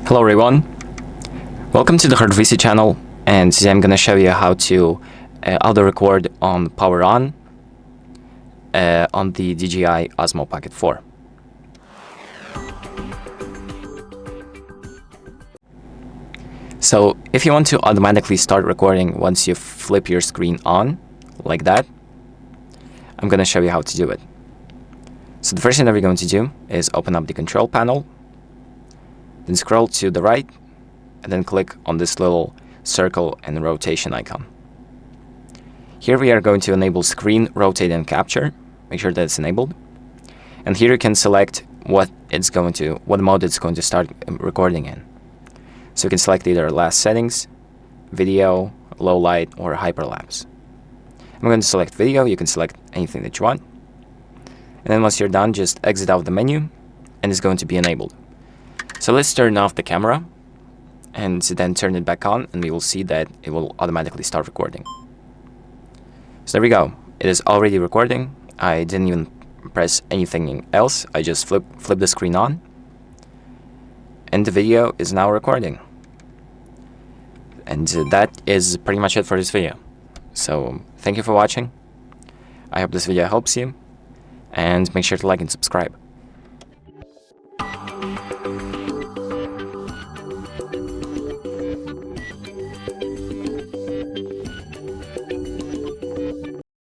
Hello everyone, welcome to the HardReset channel, and today I'm going to show you how to auto record on power on the DJI Osmo Pocket 4. So if you want to automatically start recording once you flip your screen on, like that, I'm going to show you how to do it. So the first thing that we're going to do is open up the control panel, then scroll to the right, and then click on this little circle and rotation icon. Here we are going to enable screen rotate and capture. Make sure that it's enabled. And here you can select what mode it's going to start recording in. So you can select either last settings, video, low light, or hyperlapse. I'm going to select video. You can select anything that you want. And then once you're done, just exit out of the menu, and it's going to be enabled. So let's turn off the camera and then turn it back on, and we will see that it will automatically start recording. So there we go. It is already recording. I didn't even press anything else. I just flip the screen on, and the video is now recording. And that is pretty much it for this video. So thank you for watching. I hope this video helps you, and make sure to like and subscribe.